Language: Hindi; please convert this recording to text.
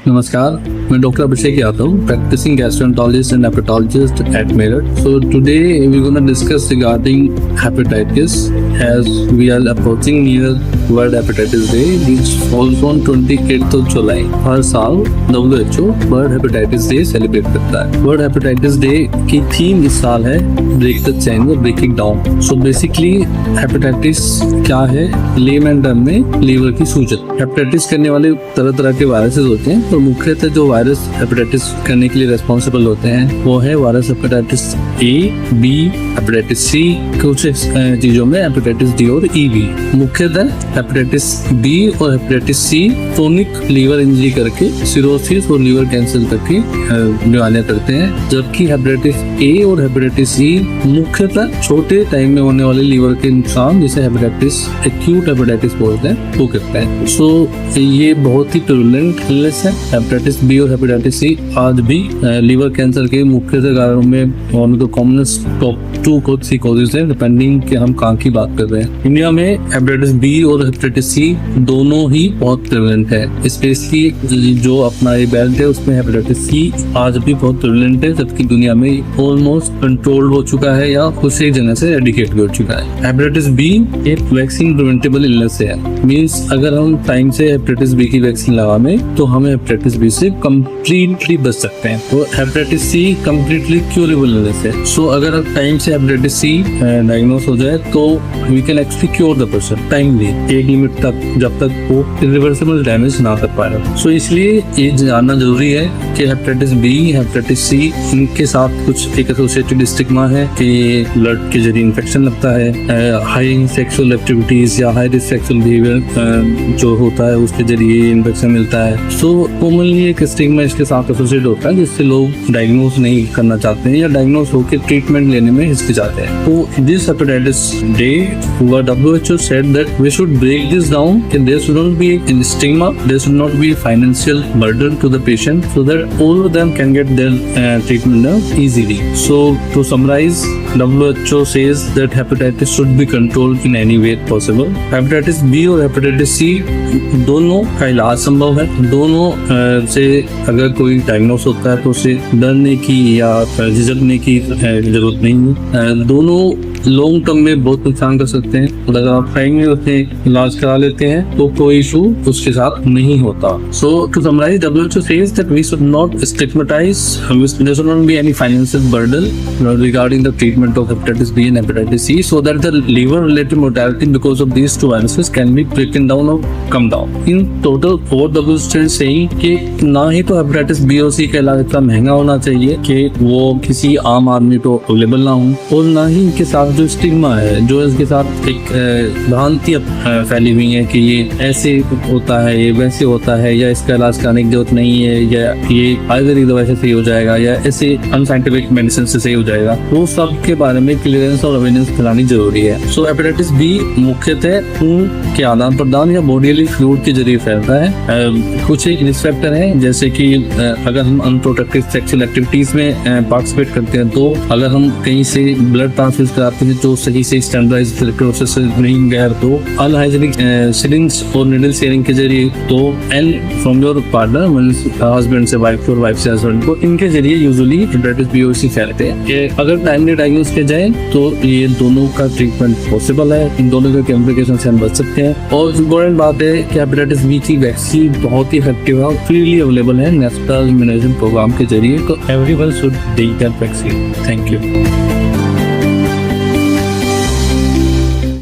नमस्कार, मैं doctor Abhishek Yadav, practicing gastroenterologist and hepatologist at Meerut. So today we're going to discuss regarding hepatitis as we are approaching near World Hepatitis Day, which falls on 28th of July. हर साल WHO World Hepatitis Day celebrate करता है। World Hepatitis Day की थीम इस साल है ब्रेक द चेन और breaking down. So basically hepatitis क्या है? लेमैन टर्म में लीवर की सूजन। हेपेटाइटिस करने वाले तरह तरह के वायरसेस होते हैं, तो मुख्यतः जो वायरस हेपेटाइटिस करने के लिए रेस्पॉन्सिबल होते हैं वो है virus hepatitis A, B, hepatitis C, कुछ चीजों में हेपेटाइटिस डी और ई भी। मुख्यतः हेपेटाइटिस बी और hepatitis C chronic liver injury करके सिरोसिस और लीवर कैंसर तक की बीमारियां करते हैं, जबकि हेपेटाइटिस ए और हेपेटाइटिस सी मुख्यतः छोटे टाइम में होने वाले लीवर के नुकसान जिसे हेपेटाइटिस एक्यूट हेपेटाइटिस बोलते हैं वो करते हैं। सो ये बहुत ही प्रेवलेंट इलनेस है हेपेटाइटिस बी और हेपेटाइटिस सी। आज भी लीवर कैंसर के मुख्य कारणों में one of the commonest top 2 को 3 कॉजेज है, डिपेंडिंग कि हम कहाँ की बात कर रहे हैं। इंडिया में हेपेटाइटिस बी और हेपेटाइटिस सी दोनों ही बहुत प्रेवलेंट है। स्पेशली जो अपना ये बेल्ट है उसमें हेपेटाइटिस सी आज भी बहुत प्रेवलेंट है, जबकि दुनिया में ऑलमोस्ट कंट्रोल हो चुका है या कुछ एक जगह से एडिकेट हो चुका है। हेपेटाइटिस बी एक वैक्सीन प्रिवेंटेबल इलनेस है, मीन्स अगर हम टाइम से हेपेटाइटिस बी की वैक्सीन लगावे तो हमें हेपेटाइटिस बी से कम्प्लीटली बच सकते हैं। तो hepatitis C completely curable illness है। सो अगर टाइम से हेपेटाइटिस सी डायग्नोस हो जाए तो we can actually cure the person timely, एक लिमिट तक, जब तक वो इरिवर्सिबल डैमेज ना कर पाए। सो इसलिए ये जानना जरूरी है कि हेपेटाइटिस बी, हेपेटाइटिस सी इनके साथ कुछ एक एसोसिएटेड स्टिग्मा है कि ब्लड के जरिए इन्फेक्शन लगता है, हाई सेक्सुअल एक्टिविटीज या हाई रिस्क सेक्सुअल बिहेवियर जो होता है उसके जरिए इन्फेक्शन मिलता है। सो कॉमनली एक स्टिग्मा इसके साथ एसोसिएट होता है जिससे लोग डायग्नोस नहीं करना चाहते हैं या डायग्नोस होकर ट्रीटमेंट लेने में हिचकिचाते हैं। तो this hepatitis day WHO said that we should break this down, that there should not be a stigma, there should not be a financial burden to the patient, so that all of them can get their treatment easily. So to summarize, WHO says that hepatitis should be controlled in any way possible. Hepatitis B और hepatitis C दोनों का इलाज संभव है। दोनों से अगर कोई डायग्नोस होता है तो उसे डरने की या झिझकने की जरूरत नहीं है। दोनों लॉन्ग टर्म में बहुत नुकसान कर सकते हैं। अगर आप टाइम में उससे इलाज करा लेते हैं तो कोई इशू उसके साथ नहीं होता। So to summarise, WHO says that we should not stigmatize, there should not be any financial burden regarding the treatment of hepatitis B and hepatitis C, so that the liver-related mortality because of these two viruses can be broken down or come down. In total, what WHO is saying कि ना ही तो hepatitis B और C का इलाज इतना महंगा होना चाहिए कि वो किसी आम आदमी को अवेलेबल ना हो, और ना ही इनके साथ जो स्टिग्मा है, जो इसके साथ एक भ्रांति फैली हुई है कि ये ऐसे होता है, ये वैसे होता है, या इसका इलाज कराने की जरूरत नहीं है, या ये आयुर्वेदिक दवाई से सही हो जाएगा, या ऐसे अनसाइंटिफिक मेडिसिन से सही हो जाएगा। वो सब के बारे में क्लियरेंस और अवेयरनेस फैलानी जरूरी है। सो हेपेटाइटिस बी मुख्यतः खून के आदान प्रदान या बॉडीली फ्लूइड के जरिए फैलता है। कुछ एक रिस्क फैक्टर है, जैसे कि अगर हम अनप्रोटेक्टेड सेक्सुअल एक्टिविटीज में पार्टिसिपेट करते हैं, तो अगर हम कहीं से ब्लड ट्रांसफ्यूज कराते हैं जो सही से स्टैंडर्डाइज्ड प्रोसेस से नहीं गया, तो अनहाइजीनिक सिरिंज और नीडल शेयरिंग के जरिए, तो and from your partner means husband से वाइफ और वाइफ से हस्बैंड को, इनके जरिए यूजुअली हेपेटाइटिस बी और सी फैलते हैं। ये अगर टाइमली डायग्नोस किया जाए तो ये दोनों का ट्रीटमेंट पॉसिबल है, इन दोनों के कॉम्प्लिकेशन से हम बच सकते हैं। और इम्पोर्टेंट बात है कि हेपेटाइटिस बी की वैक्सीन बहुत ही इफेक्टिव है और फ्रीली अवेलेबल है नेशनल इम्यूनाइजेशन प्रोग्राम के जरिए, तो everyone should take that vaccine. Thank you.